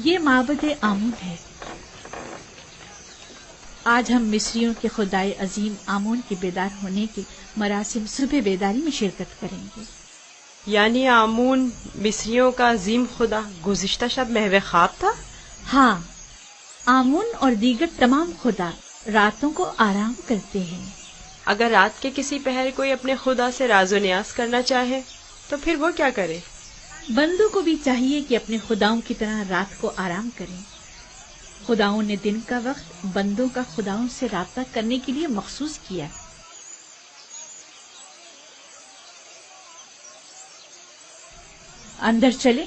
یہ معبد آمون ہے۔ آج ہم مصریوں کے خدائے عظیم آمون کے بیدار ہونے کے مراسم صبح بیداری میں شرکت کریں گے۔ یعنی آمون مصریوں کا عظیم خدا گزشتہ شب محو خواب تھا؟ ہاں، آمون اور دیگر تمام خدا راتوں کو آرام کرتے ہیں۔ اگر رات کے کسی پہر کوئی اپنے خدا سے راز و نیاز کرنا چاہے تو پھر وہ کیا کرے؟ بندوں کو بھی چاہیے کہ اپنے خداؤں کی طرح رات کو آرام کریں۔ خداؤں نے دن کا وقت بندوں کا خداؤں سے رابطہ کرنے کے لیے مخصوص کیا۔ اندر چلے۔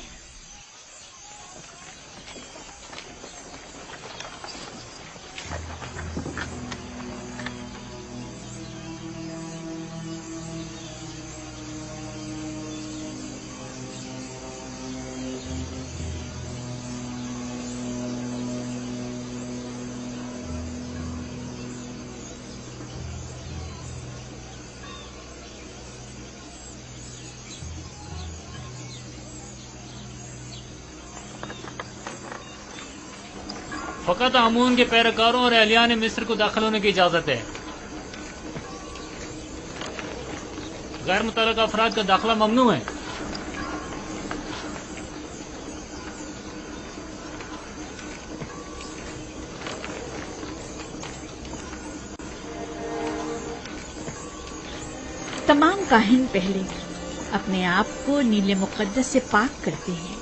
فقط آمون کے پیروکاروں اور اہلیان مصر کو داخل ہونے کی اجازت ہے۔ غیر متعلقہ افراد کا داخلہ ممنوع ہے۔ تمام کاہن پہلے اپنے آپ کو نیل مقدس سے پاک کرتے ہیں۔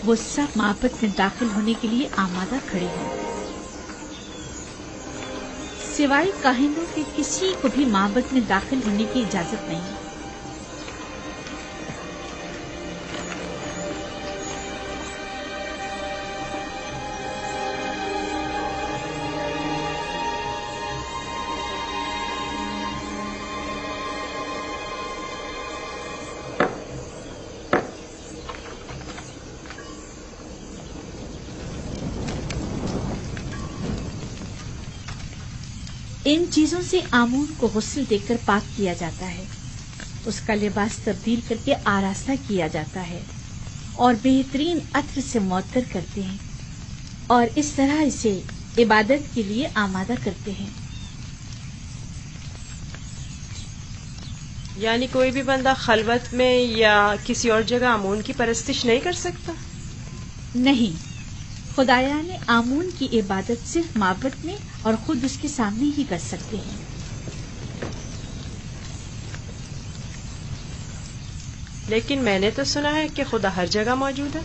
وہ سب معبد میں داخل ہونے کے لیے آمادہ کھڑے ہیں۔ سوائے کاہنوں کے کسی کو بھی معبد میں داخل ہونے کی اجازت نہیں۔ ان چیزوں سے آمون کو غسل دے کر پاک کیا جاتا ہے، اس کا لباس تبدیل کر کے آراستہ کیا جاتا ہے اور بہترین عطر سے معطر کرتے ہیں، اور اس طرح اسے عبادت کے لیے آمادہ کرتے ہیں۔ یعنی کوئی بھی بندہ خلوت میں یا کسی اور جگہ آمون کی پرستش نہیں کر سکتا؟ نہیں، خدایان آمون کی عبادت صرف معبد میں اور خود اس کے سامنے ہی کر سکتے ہیں۔ لیکن میں نے تو سنا ہے کہ خدا ہر جگہ موجود ہے۔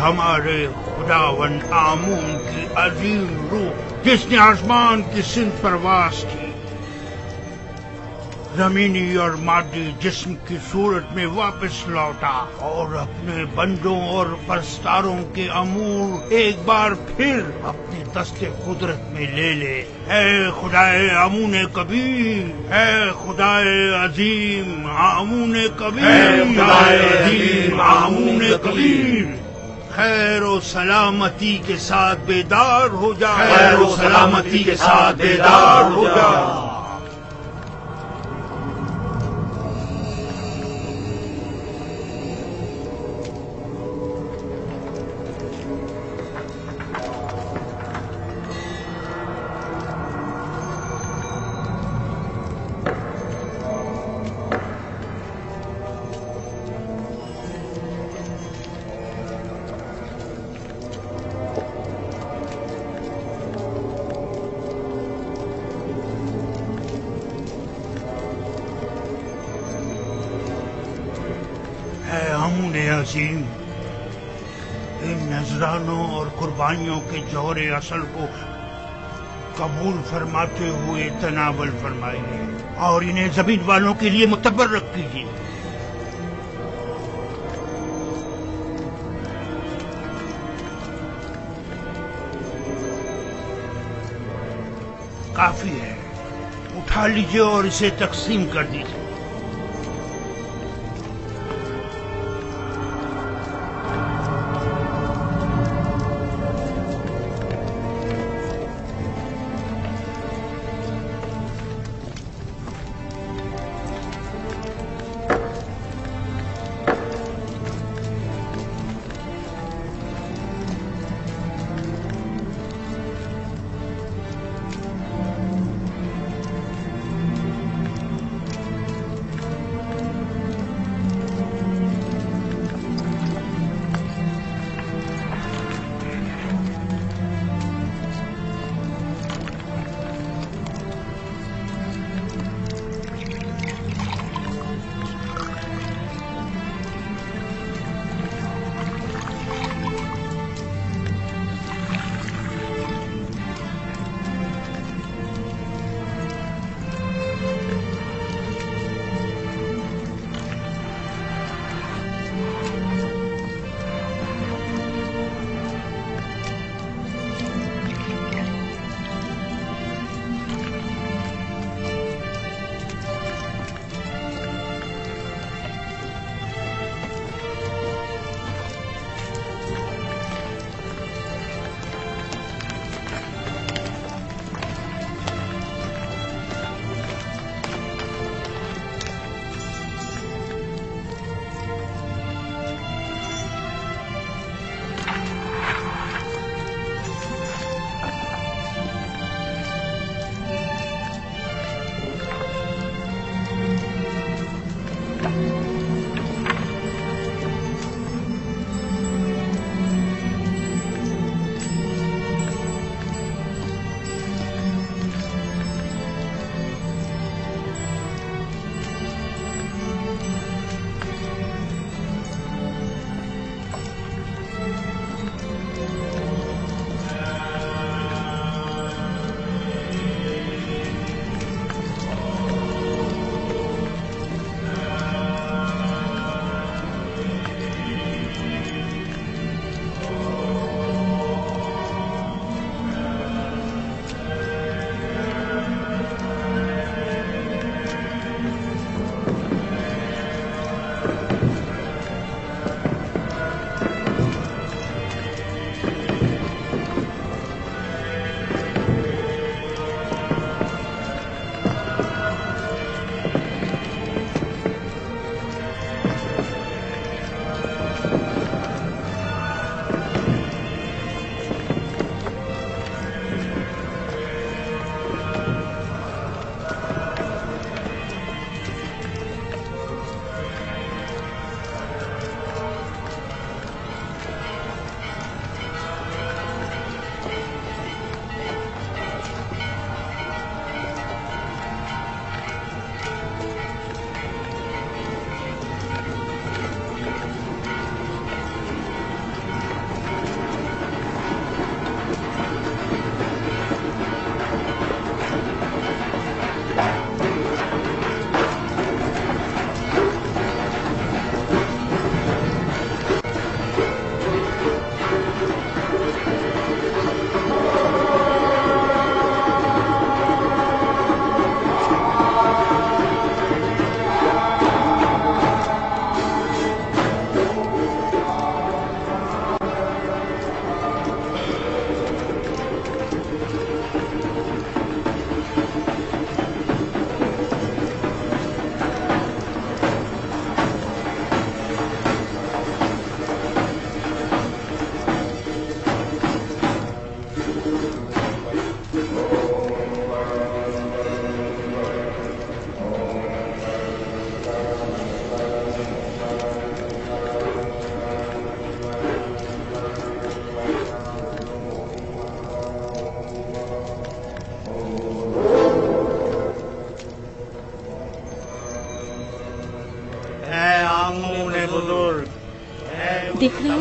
ہمارے خداوند آمون کی عظیم روح جس نے آسمان کی سمت پرواز کی، زمینی اور مادی جسم کی صورت میں واپس لوٹا اور اپنے بندوں اور پرستاروں کے امور ایک بار پھر اپنے دست قدرت میں لے لے۔ اے خدائے آمون کبیر، اے خدائے عظیم آمون کبیر، اے خدائے عظیم آمون کبیر، خیر و سلامتی کے ساتھ بیدار ہو جا، خیر و سلامتی کے ساتھ بیدار ہو جا۔ اے آمون عظیم، ان نذرانوں اور قربانیوں کے جوہر اصل کو قبول فرماتے ہوئے تناول فرمائیے اور انہیں زمین والوں کے لیے متبرک کیجیے۔ کافی ہے، اٹھا لیجیے اور اسے تقسیم کر دیجیے۔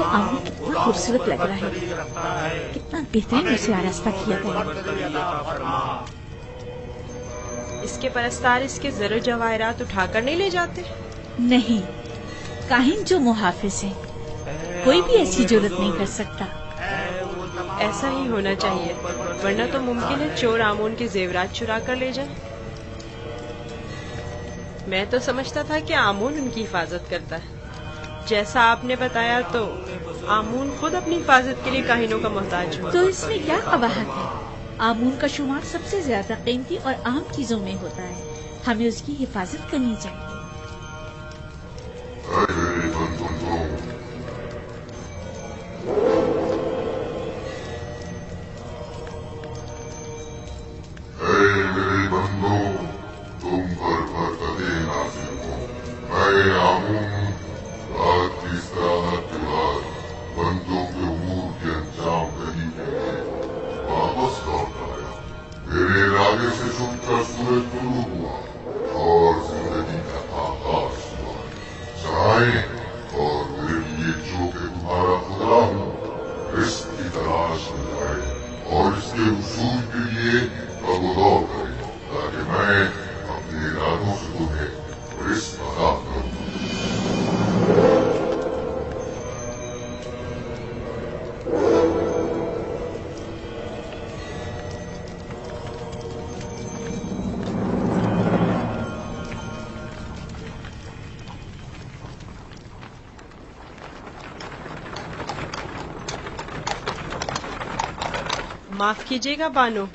आमूल कितना खूबसूरत लग रहा है, कितना बेहतरीन उसे आरास्ता किया गया। इसके परस्तार इसके ज़र जवाहरात उठाकर नहीं ले जाते? नहीं, काहिन जो मुहाफिज है, कोई भी ऐसी जुर्रत नहीं कर सकता। ऐसा ही होना चाहिए, वरना तो मुमकिन है चोर आमून के जेवरात चुरा कर ले जाए। मैं तो समझता था कि आमून उनकी हिफाजत करता है। जैसा आपने बताया तो आमून खुद अपनी हिफाजत के लिए काहिनों का मोहताज हुआ। तो इसमें क्या कबाहत है? आमून का शुमार सबसे ज्यादा कीमती और अहम चीजों में होता है, हमें उसकी हिफाजत करनी चाहिए। मेरे बंदों, तुम पर बरकते नाज़िल हो। मैं आमून रात की इस्तिराहत के बाद बंदों के उमूर के अंजाम दही के लिए वापस लौट आया। मेरे इरादे से छुपकर सूरज तुलू हुआ और जिंदगी का आगाज हुआ। चाहे और मेरे लिए जो कि तुम्हारा खुदा हूँ, रिस्क की तलाश में जाए और इसके उसूल के लिए कबूल करे, ताकि मैं अपने इरादों से तुम्हें रिस्क अता करूँ। माफ कीजिएगा बानो,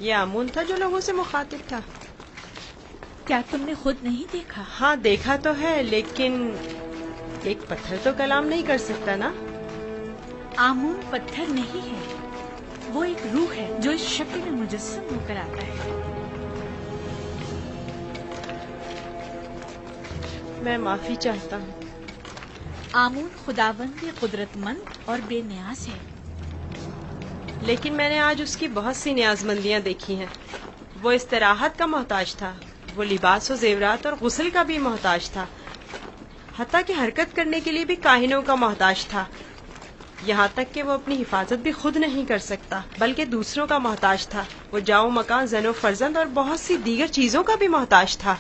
ये आमून था जो लोगों से मुखातिब था। क्या तुमने खुद नहीं देखा? हाँ देखा तो है, लेकिन एक पत्थर तो कलाम नहीं कर सकता ना। आमून पत्थर नहीं है, वो एक रूह है जो इस शक्ल में मुजस्सम होकर आता है। मैं माफी चाहता हूँ। आमून खुदावंद कुदरतमंद और बेनियाज है। लेकिन मैंने आज उसकी बहुत सी न्याजमंदियां देखी हैं। वो इस्तिराहत का मोहताज था, वो लिबास और जेवरात और गुस्ल का भी मोहताज था, हत्ता कि हरकत करने के लिए भी काहिनों का मोहताज था। यहाँ तक कि वो अपनी हिफाजत भी खुद नहीं कर सकता, बल्कि दूसरों का मोहताज था। वो जाओ मकान, जनो फर्जंद और बहुत सी दीगर चीजों का भी मोहताज था।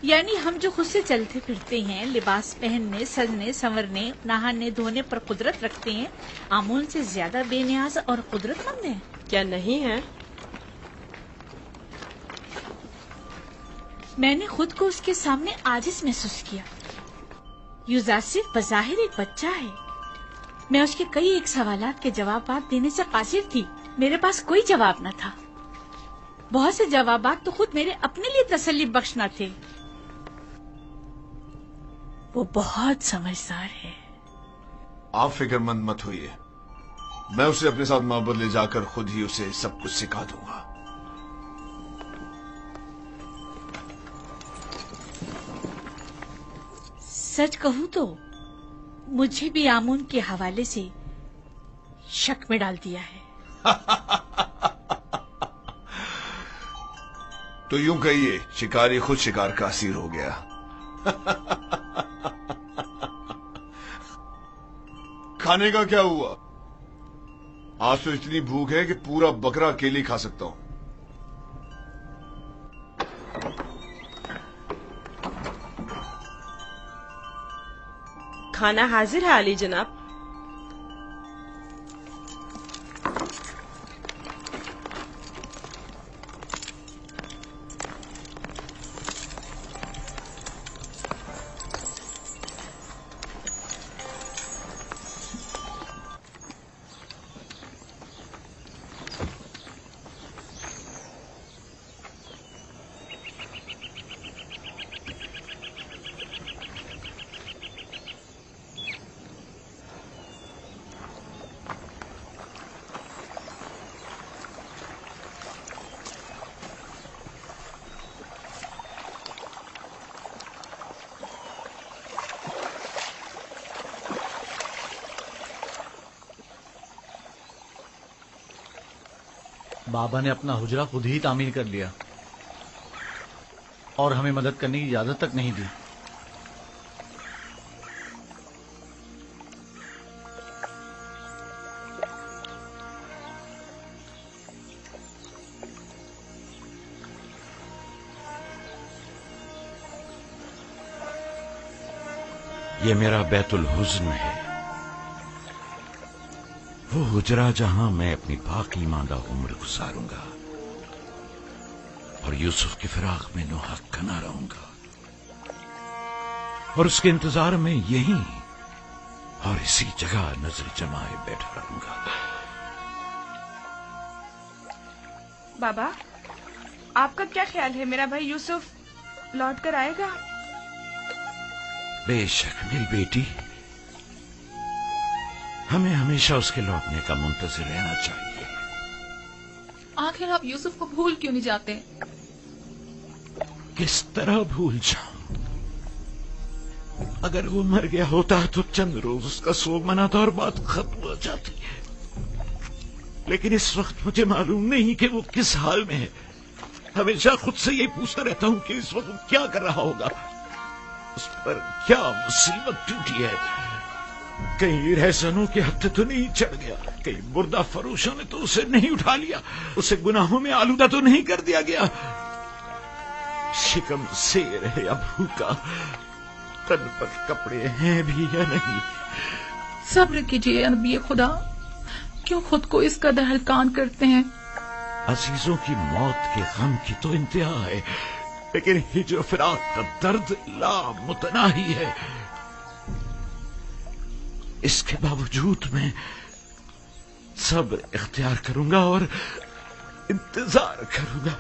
यानी हम जो खुद से चलते फिरते हैं, लिबास पहनने, सजने, संवरने, नहाने धोने पर कुदरत रखते हैं, आमून से ज्यादा बेनियाज और कुदरतमंद हैं? क्या नहीं है? मैंने खुद को उसके सामने आजिज महसूस किया। युजासिफ बज़ाहिर एक बच्चा है। मैं उसके कई एक सवालात के जवाब देने से कासिर थी। मेरे पास कोई जवाब न था। बहुत से जवाबात तो खुद मेरे अपने लिए तसल्ली बख्श न थे। वो बहुत समझदार है। आप फिक्रमंद मत होइए, मैं उसे अपने साथ मोहब्बत ले जाकर खुद ही उसे सब कुछ सिखा दूंगा। सच कहूं तो मुझे भी आमून के हवाले से शक में डाल दिया है। तो यूं कहिए, शिकारी खुद शिकार का असीर हो गया। खाने का क्या हुआ? आज तो इतनी भूख है कि पूरा बकरा अकेले खा सकता हूं। खाना हाजिर है आली जनाब। बाबा ने अपना हुजरा खुद ही तामीर कर लिया और हमें मदद करने की इजाजत तक नहीं दी। یہ میرا بیت الحزن ہے، وہ حجرہ جہاں میں اپنی باقی ماندہ عمر گزاروں گا اور یوسف کے فراق میں نوحق نہ رہوں گا، اور اس کے انتظار میں یہیں اور اسی جگہ نظر جمائے بیٹھا رہوں گا۔ بابا، آپ کا کیا خیال ہے، میرا بھائی یوسف لوٹ کر آئے گا؟ بے شک میری بیٹی، ہمیں ہمیشہ اس کے لوٹنے کا منتظر رہنا چاہیے۔ آخر آپ یوسف کو بھول کیوں نہیں جاتے؟ کس طرح بھول جاؤں؟ اگر وہ مر گیا ہوتا تو چند روز اس کا سوگ مناتا اور بات ختم ہو جاتی، لیکن اس وقت مجھے معلوم نہیں کہ وہ کس حال میں ہے۔ ہمیشہ خود سے یہی پوچھتا رہتا ہوں کہ اس وقت وہ کیا کر رہا ہوگا، اس پر کیا مصیبت ٹوٹی ہے۔ کہیں رہزنوں کے ہتھے تو نہیں چڑھ گیا، کہیں مردہ فروشوں نے تو اسے نہیں اٹھا لیا، اسے گناہوں میں آلودہ تو نہیں کر دیا گیا۔ شکم سیر ہے یا بھوکا، تن پر کپڑے ہیں بھی یا نہیں۔ صبر کیجیے نبی خدا، کیوں خود کو اس قدر ہلکان کرتے ہیں؟ عزیزوں کی موت کے غم کی تو انتہا ہے، لیکن ہجر و فراق کا درد لامتناہی ہے۔ اس کے باوجود میں صبر اختیار کروں گا اور انتظار کروں گا۔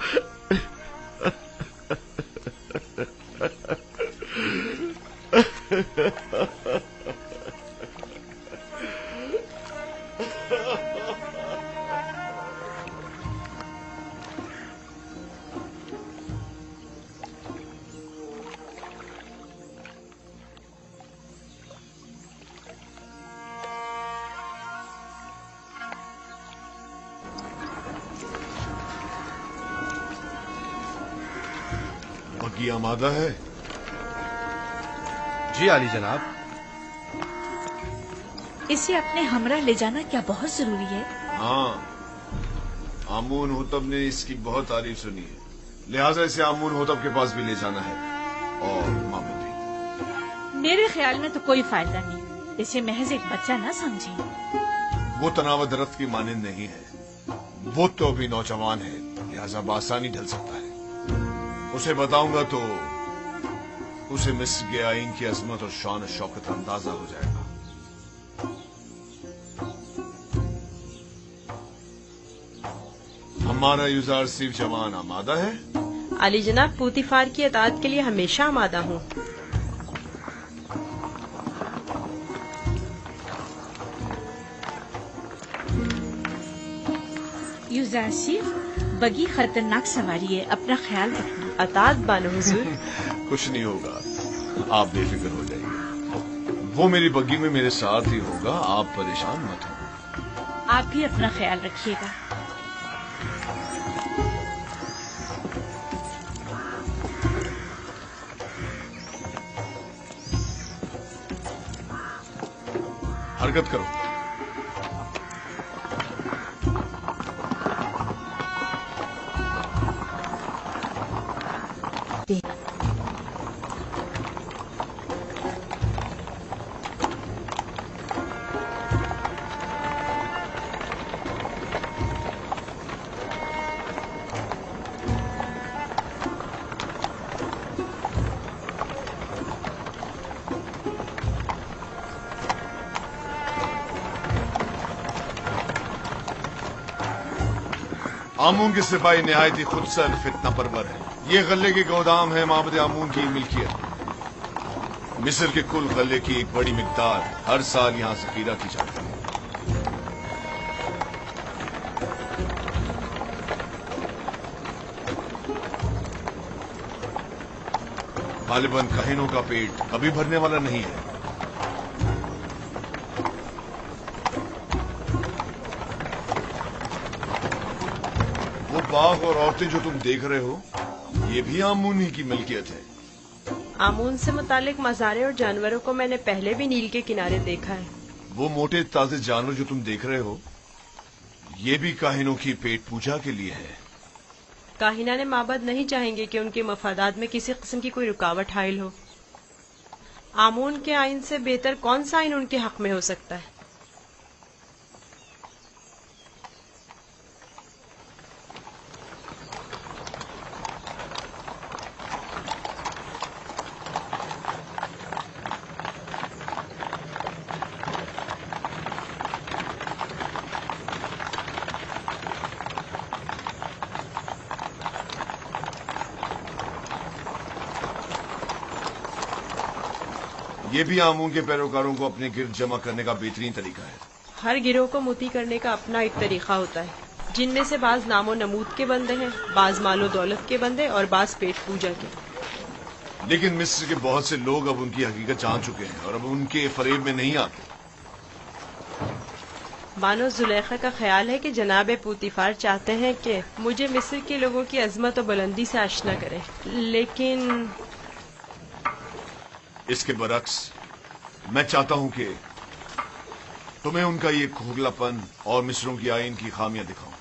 بگی آمادہ ہے؟ جی عالی جناب۔ اسے اپنے ہمراہ لے جانا کیا بہت ضروری ہے؟ ہاں، آمون ہوتب نے اس کی بہت تعریف سنی ہے، لہٰذا اسے آمون ہوتب کے پاس بھی لے جانا ہے، اور معبد بھی۔ میرے خیال میں تو کوئی فائدہ نہیں، اسے محض ایک بچہ نہ سمجھیں۔ وہ تناوت درخت کی مانند نہیں ہے، وہ تو ابھی نوجوان ہے، لہٰذا بآسانی ڈھل سکتا ہے۔ اسے بتاؤں گا تو اسے مصر کے آئین کی عظمت اور شان و شوکت اندازہ ہو جائے گا۔ ہمارا یوزار صرف جوان آمادہ ہے؟ علی جناب، پوتیفار کی اطاعت کے لیے ہمیشہ آمادہ ہوں۔ یوزار صرف بگی خطرناک سواری ہے، اپنا خیال رکھنا۔ اطاعت بانو حضور۔ کچھ نہیں ہوگا، آپ بے فکر ہو جائیے، وہ میری بگی میں میرے ساتھ ہی ہوگا، آپ پریشان مت ہوں۔ آپ بھی اپنا خیال رکھیے گا۔ حرکت کرو۔ آمون کے سپاہی نہایت ہی خود سر فتنہ پرور ہے۔ یہ غلے کے گودام ہے معبد آمون کی ملکیت۔ مصر کے کل غلے کی ایک بڑی مقدار ہر سال یہاں ذخیرہ کی جاتی ہے۔ غالباً کاہنوں کا پیٹ کبھی بھرنے والا نہیں ہے۔ وہ باغ اور عورتیں جو تم دیکھ رہے ہو، یہ بھی آمون ہی کی ملکیت ہے۔ آمون سے متعلق مزارے اور جانوروں کو میں نے پہلے بھی نیل کے کنارے دیکھا ہے۔ وہ موٹے تازے جانور جو تم دیکھ رہے ہو، یہ بھی کاہنوں کی پیٹ پوجا کے لیے ہے۔ کاہنان معبد نہیں چاہیں گے کہ ان کے مفادات میں کسی قسم کی کوئی رکاوٹ حائل ہو۔ आमून के आइन से बेहतर कौन सा आइन उनके हक में हो सकता है? ये भी आमून के पैरोकारों को अपने गिर्द जमा करने का बेहतरीन तरीका है। हर गिरोह को मोती करने का अपना एक तरीका होता है, जिनमें से बाज नामो नमूद के बंदे हैं, बाज मालो दौलत के बंदे और बाज पेट पूजा के। लेकिन मिस्र के बहुत से लोग अब उनकी हकीकत जान चुके हैं और अब उनके फरेब में नहीं आते। बानो जुलेखा का ख्याल है कि जनाब पूतीफार चाहते हैं कि मुझे मिस्र के लोगों की अजमत और बुलंदी से आशना करें, लेकिन इसके बरक्स मैं चाहता हूं कि तुम्हें उनका ये खोखलापन और मिस्रों की आइन की खामियां दिखाऊं।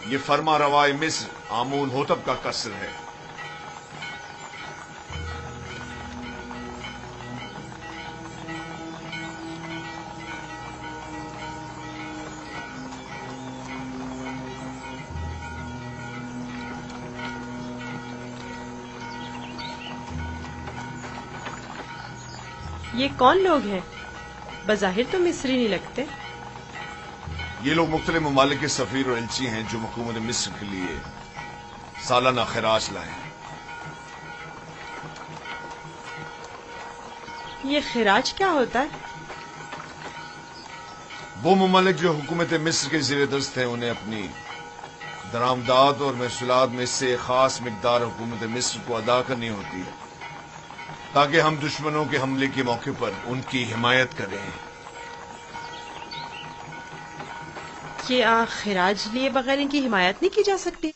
ये फरमा रवाए मिस्र आमून होतब का कसर है। ये कौन लोग हैं? बज़ाहिर तो मिस्री नहीं लगते। ये लोग मुख्तलिफ ममालिक के सफीर और एलची हैं जो हुकूमत मिस्र के लिए सालाना खराज लाए हैं। ये खिराज क्या होता है? वो ममालिक जो हुकूमत मिस्र के ज़ेर दस्त हैं उन्हें अपनी दरामदाद और महसूलात में से खास मिकदार हुकूमत मिस्र को अदा करनी होती है ताकि हम दुश्मनों के हमले के मौके पर उनकी हिमायत करें। क्या खिराज लिए बगैर इनकी हिमायत नहीं की जा सकती?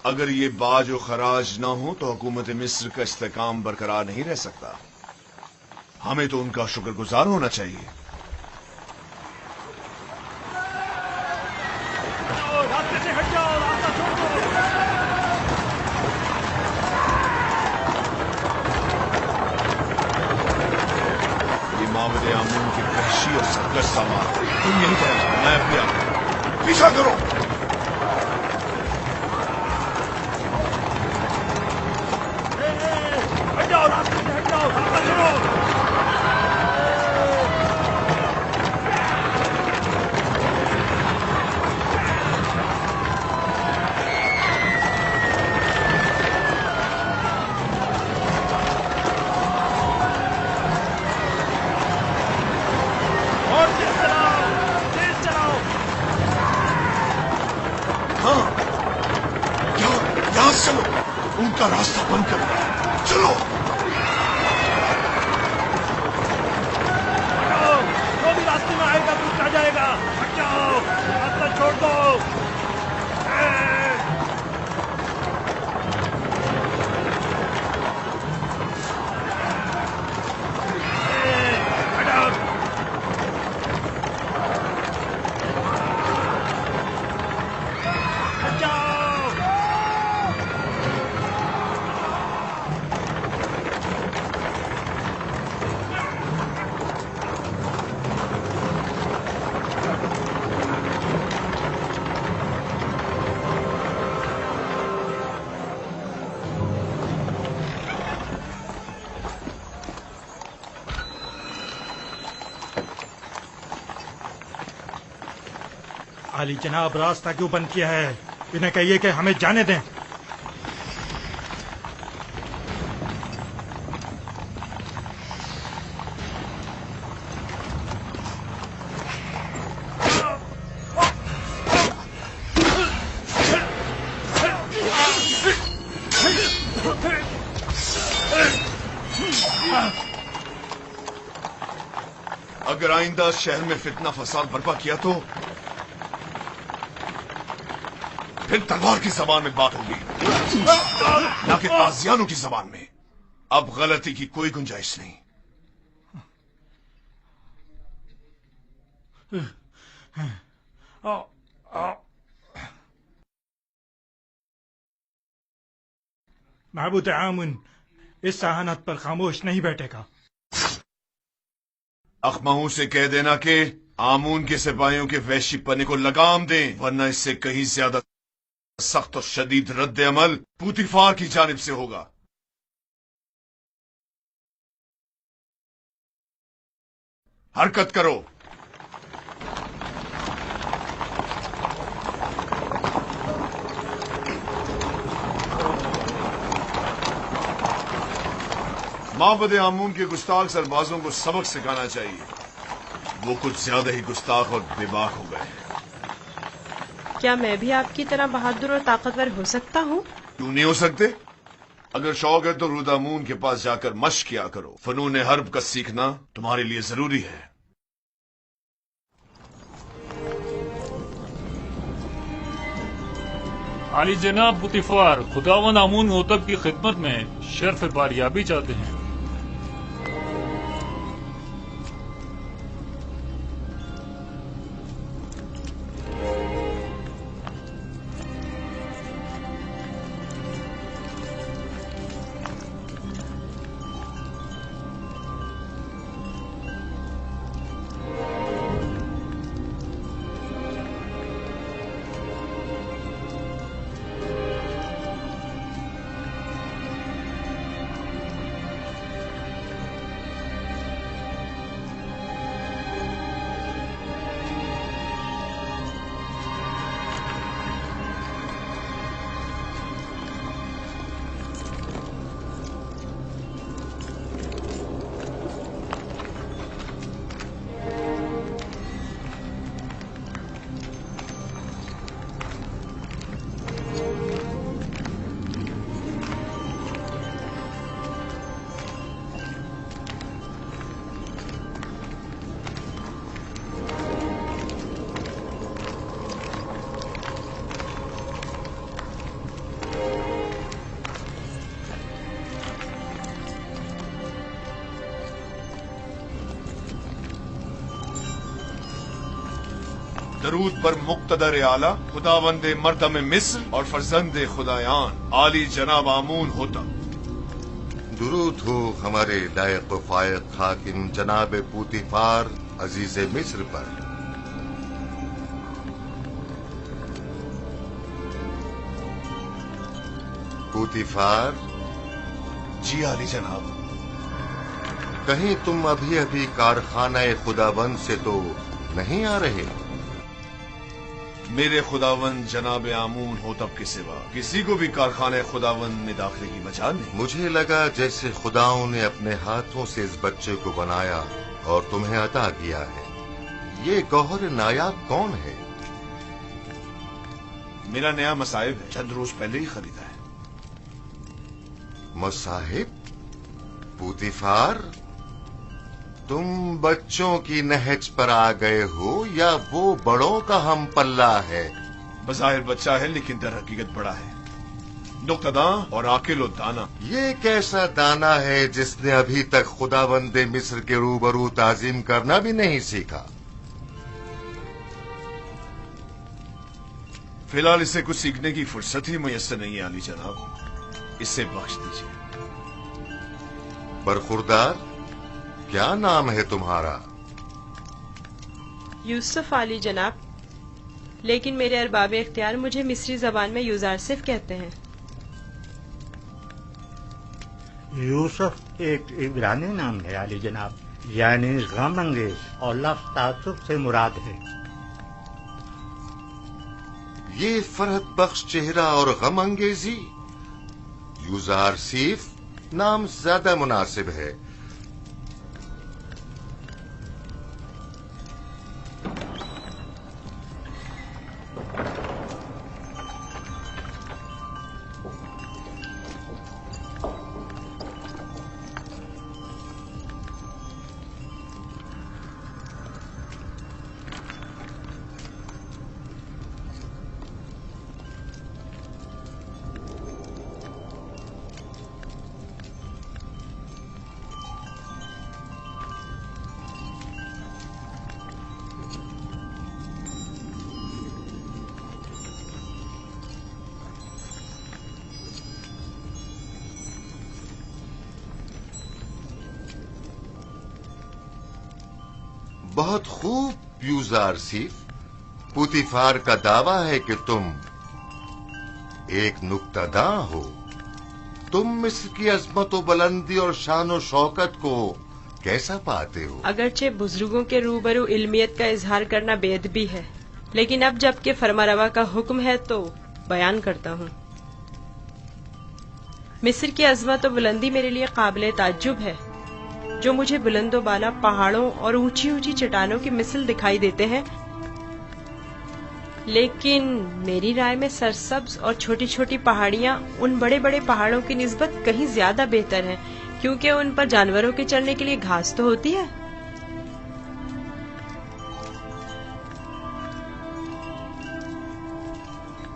अगर ये बाज और खराज ना हो तो हुकूमत मिस्र का इस्तेकाम बरकरार नहीं रह सकता। हमें तो उनका शुक्रगुजार होना चाहिए। रास्ते से हट जाओ, रास्ता छोड़ दो। ये मामले आमून की वहशी और सरकश सामान। तुम यही ठहरो, मैं भी आता। पीछा करो। हट जाओ, रास्ते से हट जाओ, रास्ता छोड़ो। उनका रास्ता बंद करो। चलो जो भी रास्ते में आएगा कुछ आ जाएगा। हट जाओ, रास्ता छोड़ दो। आली जनाब, रास्ता क्यों बंद किया है? इन्हें कहिए कि हमें जाने दें। اگر آئندہ شہر میں فتنہ فساد برپا کیا تو پھر تلوار کی زبان میں بات ہوگی، نہ کہ تازیانوں کی زبان میں۔ اب غلطی کی کوئی گنجائش نہیں۔ معبود آمون اس ذہانت پر خاموش نہیں بیٹھے گا۔ اخماہوں سے کہہ دینا کہ آمون کے سپاہیوں کے وحشی پنے کو لگام دیں، ورنہ اس سے کہیں زیادہ سخت اور شدید رد عمل پوتیفار کی جانب سے ہوگا۔ حرکت کرو۔ معبد آمون کے گستاخ سربازوں کو سبق سکھانا چاہیے، وہ کچھ زیادہ ہی گستاخ اور بے باک ہو گئے۔ کیا میں بھی آپ کی طرح بہادر اور طاقتور ہو سکتا ہوں؟ کیوں نہیں ہو سکتے؟ اگر شوق ہے تو رودامون کے پاس جا کر مشق کیا کرو۔ فنون حرب کا سیکھنا تمہارے لیے ضروری ہے۔ عالی جناب پوتیفار، خداوند آمون ہوتب کی خدمت میں شرف باریابی چاہتے ہیں۔ درود پر مقتدر اعلی خداوند مردم مصر اور فرزند خدایان عالی جناب آمون ہوتا۔ درود ہو ہمارے لائق و فائق حاکم جناب پوتیفار عزیز مصر پر۔ پوتیفار جی عالی جناب۔ کہیں تم ابھی کارخانہ خداوند سے تو نہیں آ رہے؟ میرے خداوند جناب آمون ہوتب کے سوا کسی کو بھی کارخانہ خداوند میں داخلے کی مجال نہیں۔ مجھے لگا جیسے خداؤں نے اپنے ہاتھوں سے اس بچے کو بنایا اور تمہیں عطا کیا ہے۔ یہ گوہر نایاب کون ہے؟ میرا نیا مصاحب ہے، چند روز پہلے ہی خریدا ہے۔ مصاحب؟ پوتیفار، تم بچوں کی نہج پر آ گئے ہو یا وہ بڑوں کا ہم پلہ ہے؟ بظاہر بچہ ہے لیکن در حقیقت بڑا ہے، نقطہ داں اور عاقل و دانا۔ یہ کیسا دانا ہے جس نے ابھی تک خداوند مصر کے روبرو تعظیم کرنا بھی نہیں سیکھا؟ فی الحال اسے کچھ سیکھنے کی فرصت ہی میسر نہیں ہے عالی جناب، اسے بخش دیجیے۔ برخوردار، کیا نام ہے تمہارا؟ یوسف عالی جناب، لیکن میرے ارباب اختیار مجھے مصری زبان میں یوزارسف کہتے ہیں۔ یوسف ایک عبرانی نام ہے عالی جناب، یعنی غم انگیز، اور لفظ تعصب سے مراد ہے۔ یہ فرحت بخش چہرہ اور غم انگیزی، یوزارسیف نام زیادہ مناسب ہے۔ बहुत खूब यूजार सीफ। पुतिफार का दावा है कि तुम एक नुक्तादा हो। तुम मिस्र की अजमत व बुलंदी और शान व शौकत को कैसा पाते हो? अगरचे बुजुर्गों के रूबरू इल्मियत का इजहार करना बेअदबी है, लेकिन अब जबकि फरमारवा का हुक्म है तो बयान करता हूँ। मिस्र की अजमत व बुलंदी मेरे लिए काबिल ताज्जुब है। जो मुझे बुलंदो बाला पहाड़ों और ऊंची ऊंची चट्टानों की मिसल दिखाई देते हैं, लेकिन मेरी राय में सरसब्ज और छोटी छोटी पहाड़ियाँ उन बड़े बड़े पहाड़ों की निस्बत कहीं ज्यादा बेहतर हैं, क्योंकि उन पर जानवरों के चढ़ने के लिए घास तो होती है।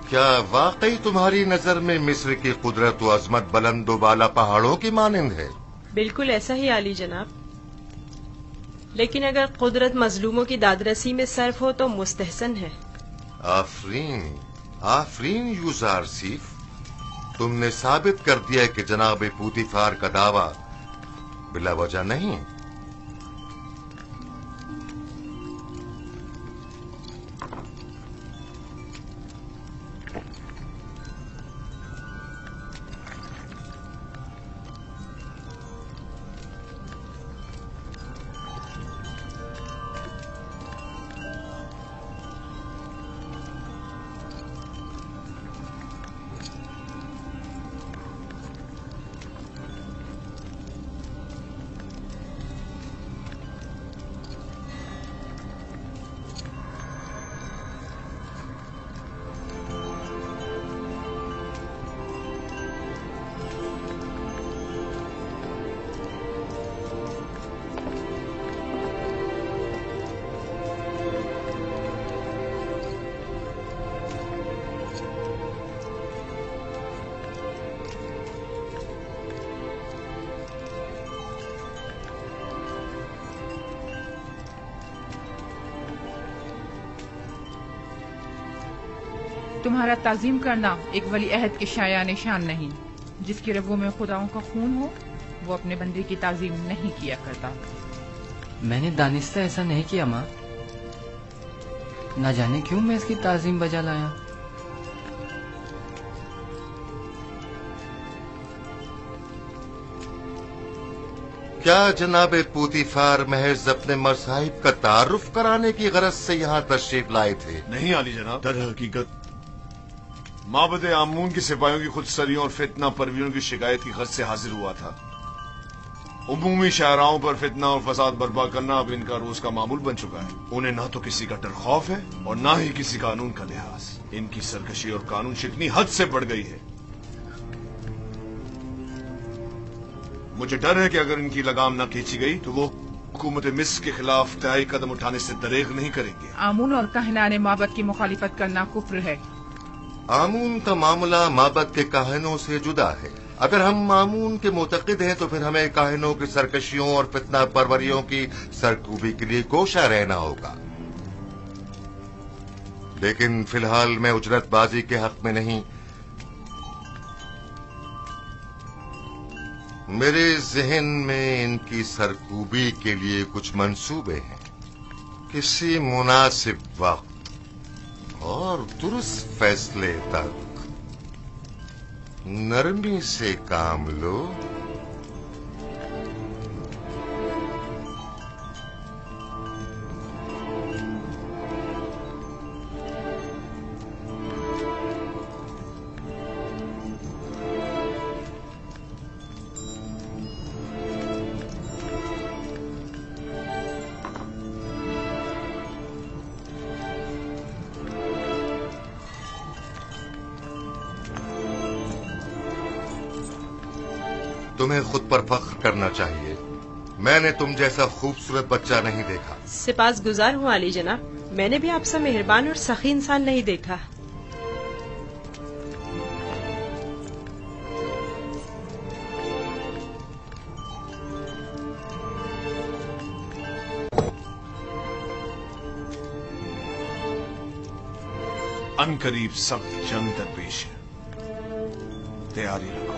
क्या वाकई तुम्हारी नजर में मिस्र की कुदरत व अजमत बुलंदो बाला पहाड़ों की मानंद है? बिल्कुल ऐसा ही आली जनाब, लेकिन अगर कुदरत मजलूमों की दादरसी में सर्फ हो तो मुस्तहसन है। आफरीन, आफरीन यूजार सीफ, तुमने साबित कर दिया कि जनाब पुतिफार का दावा बिला वजह नहीं। तुम्हारा ताजीम करना एक वली अहद के शाया निशान नहीं। जिसकी रगों में खुदाओं का खून हो वो अपने बंदे की ताजीम नहीं किया करता। मैंने दानिस्ता ऐसा नहीं किया माँ, ना जाने क्यों मैं इसकी ताजीम बजा लाया। क्या जनाब पुतिफार महज अपने मसाहिब का तारुफ कराने की गरज से यहाँ तशरीफ लाए थे? नहीं आली जनाब, दर हकीकत माबद आमून की सिपाहियों की खुदसरियों और फितना परवीरों की शिकायत की गरज से हाजिर हुआ था। उमूमी शाहराओं पर फितना और फसाद बर्पा करना अब इनका रोज का मामूल बन चुका है। उन्हें ना तो किसी का डर खौफ है और ना ही किसी कानून का लिहाज। इनकी सरकशी और कानून शिकनी हद से बढ़ गई है। मुझे डर है कि अगर इनकी लगाम न खींची गई तो वो हुकूमत मिस्र के खिलाफ तय कदम उठाने से दरेग नहीं करेंगे। आमून और कहनाने माबद की मुखालिफत करना कुफ्र है। आमून का मामला माबद के काहिनों से जुदा है। अगर हम आमून के मुतक़िद हैं तो फिर हमें काहिनों की सरकशियों और फितना परवरियों की सरकूबी के लिए कोशा रहना होगा। लेकिन फिलहाल मैं उजरतबाजी के हक में नहीं। मेरे जहन में इनकी सरकूबी के लिए कुछ मंसूबे हैं। किसी मुनासिब वक्त और दुरुस्त फैसले तक नरमी से काम लो। तुम्हें खुद पर फख्र करना चाहिए। मैंने तुम जैसा खूबसूरत बच्चा नहीं देखा। सिपास गुजार हूँ आली जनाब, मैंने भी आपसे मेहरबान और सखी इंसान नहीं देखा। अनकरीब सख्त जंग दरपेश है, तैयारी रखो।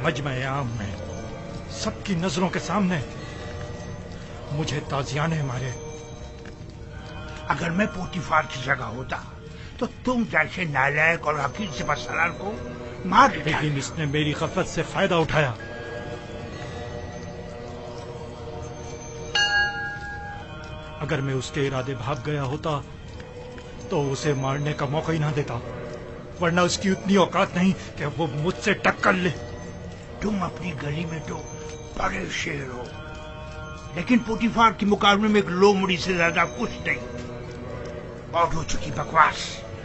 मजमे आम में सबकी नजरों के सामने मुझे ताजियाने मारे। अगर मैं पोतीफार की जगह होता तो तुम जैसे नालायक और हकीर सिपहसालार को मार देता। लेकिन इसने मेरी गफलत से फायदा उठाया। अगर मैं उसके इरादे भाग गया होता तो उसे मारने का मौका ही ना देता, वरना उसकी उतनी औकात नहीं कि वो मुझसे टक्कर ले। तुम अपनी गली में तो बड़े शेर हो, लेकिन पोतीफार के मुकाबले में एक लोमड़ी से ज्यादा कुछ नहीं। बहुत हो चुकी बकवास,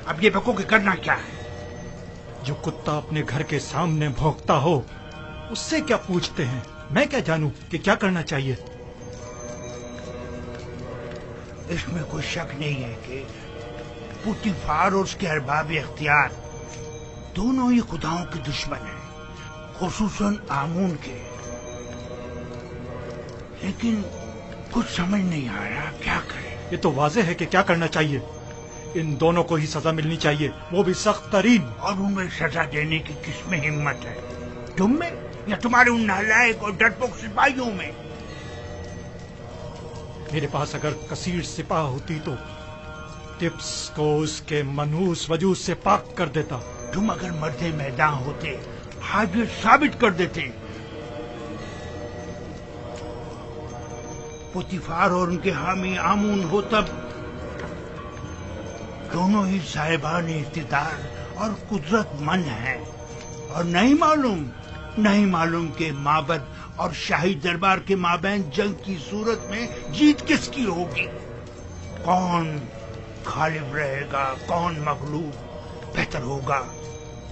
अब ये बको के करना क्या है? जो कुत्ता अपने घर के सामने भौंकता हो उससे क्या पूछते हैं? मैं क्या जानूं कि क्या करना चाहिए? इसमें कोई शक नहीं है कि पोतीफार और उसके अरबाब इख्तियार दोनों ही खुदाओं के दुश्मन हैं, खुसूसन आमून के। लेकिन कुछ समझ नहीं आ रहा क्या करें। ये तो वाज़ेह है कि क्या करना चाहिए। इन दोनों को ही सजा मिलनी चाहिए, वो भी सख्त तरीन। और उन्हें सजा देने की किसमें हिम्मत है? तुम में या तुम्हारे उन नालायक और डरपोक सिपाहियों में? मेरे पास अगर कसीर सिपाह होती तो टिप्स को उसके मनहूस वजूद से पाक कर देता। तुम अगर मर्दे मैदान होते आज ये साबित कर देते। पोतीफार और उनके हामी आमून हो तब दोनों ही साहिबान इख्तिदार और कुदरतमंद हैं, और नहीं मालूम के माबद और शाही दरबार के माबैन जंग की सूरत में जीत किसकी होगी। कौन गालिब रहेगा, कौन मगलूब? बेहतर होगा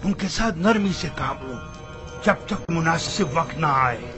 उनके साथ नरमी से काम लो जब तक मुनासिब वक्त ना आए।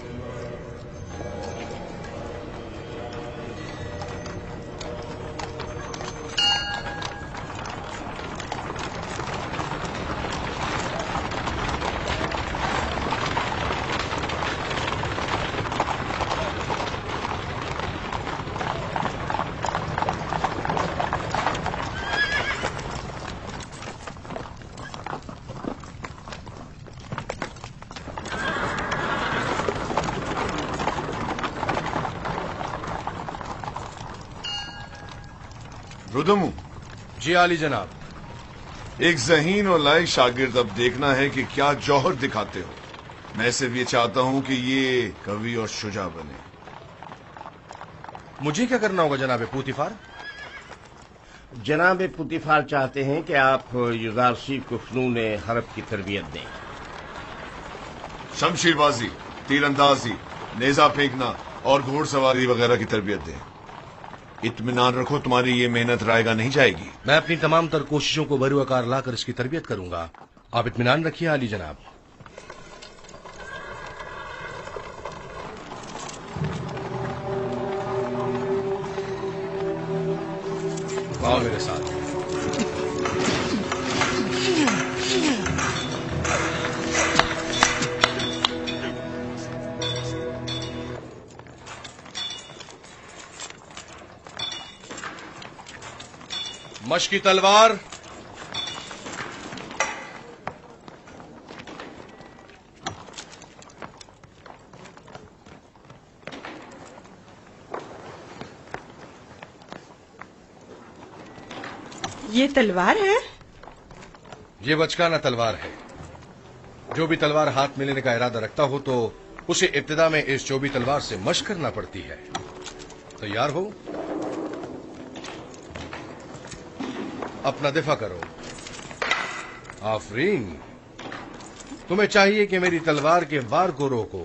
रुदमू। जी आली जनाब। एक ज़हीन और लायक शागिर्द अब देखना है कि क्या जौहर दिखाते हो। मैं सिर्फ ये चाहता हूं कि ये कवि और शुजा बने। मुझे क्या करना होगा जनाब पोतीफार? जनाब पोतीफार चाहते हैं कि आप युजारसी को फ़नून हरब की तरबियत दें। शमशीरबाजी, तीरंदाजी, नेजा फेंकना और घोड़सवारी वगैरह की तरबियत दें। इत्मीनान रखो, तुम्हारी ये मेहनत रायगा नहीं जाएगी। मैं अपनी तमाम तर कोशिशों को बरूआकार लाकर इसकी तरबियत करूंगा। आप इत्मीनान रखिए आली जनाब। आओ मेरे साथ। मशकी तलवार, ये तलवार है? ये बचकाना तलवार है। जो भी तलवार हाथ में लेने का इरादा रखता हो तो उसे इब्तिदा में इस चौबी तलवार से मशक करना पड़ती है। तैयार हो? अपना दिफा करो। आफरीन, तुम्हें चाहिए कि मेरी तलवार के वार को रोको।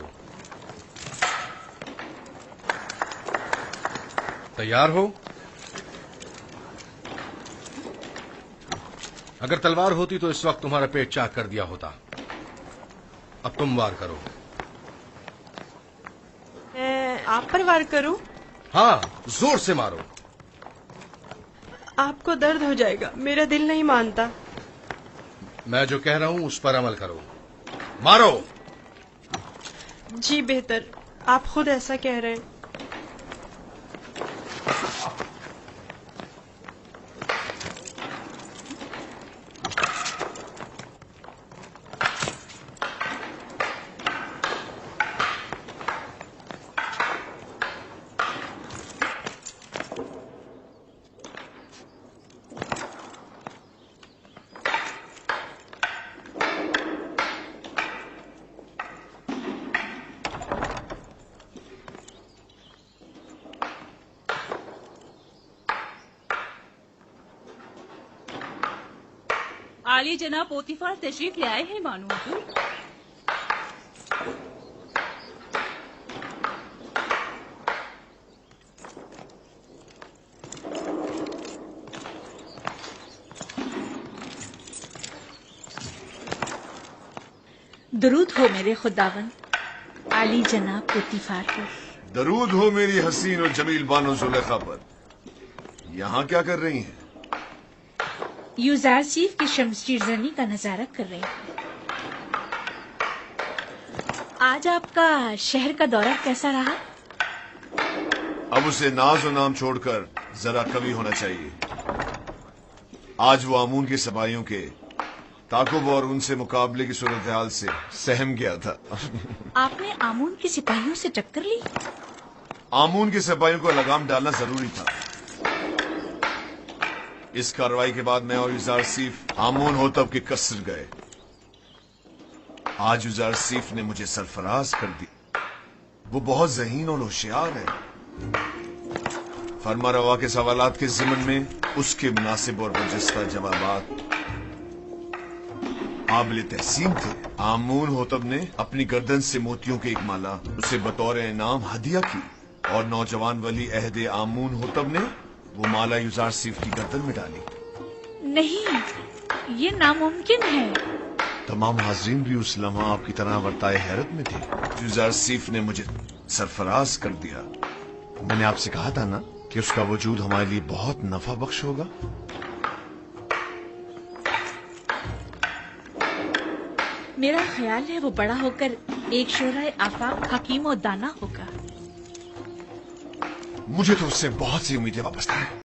तैयार हो? अगर तलवार होती तो इस वक्त तुम्हारा पेट चाक कर दिया होता। अब तुम वार करो। मैं आप पर वार करूं? हाँ, जोर से मारो। आपको दर्द हो जाएगा, मेरा दिल नहीं मानता। मैं जो कह रहा हूं उस पर अमल करो। मारो। जी बेहतर, आप खुद ऐसा कह रहे हैं। आली जनाब पोतीफार तशरीफ ले आए हैं मानो हुजूर। दरूद हो मेरे खुदावन आली जनाब पोतीफार पर। दरूद हो मेरी हसीन और जमील बानो जुलेखा पर। यहाँ क्या कर रही हैं? यूजारसीफ की शमशीरजनी का नजारा कर रहे हैं। आज आपका शहर का दौरा कैसा रहा? अब उसे नाज और नाम छोड़कर जरा कवि होना चाहिए। आज वो आमून के सबाइयों के ताकुब और उनसे मुकाबले की सूरत हाल से सहम गया था। आपने आमून के सिपाहियों से टक्कर ली? आमून के सिपाहियों को लगाम डालना जरूरी था। इस कार्रवाई के बाद मैं और यूजारसीफ आमून होतब के कसर गए। आज यूजारसीफ ने मुझे सरफराज कर दी। वो बहुत ज़हीन और होशियार है। फरमा रवा के सवालात के ज़िमन में उसके मुनासिब और बरजस्ता जवाबात काबिल तहसीन थे। आमून होतब ने अपनी गर्दन से मोतियों की एक माला उसे बतौर इनाम हदिया की और नौजवान वली अहदे आमून होतब ने वो माला यूजारसीफ की गर्दन में डाली। नहीं, ये नामुमकिन है। तमाम हाज़रीन भी उस लम्हा आपकी तरह वर्ताए हैरत में थे। यूजारसीफ ने मुझे सरफराज कर दिया। मैंने आपसे कहा था ना कि उसका वजूद हमारे लिए बहुत नफा बख्श होगा। मेरा ख्याल है वो बड़ा होकर एक शोराए आफाक हकीम और दाना होगा। मुझे तो उससे बहुत सी उम्मीदें वाबस्ता हैं।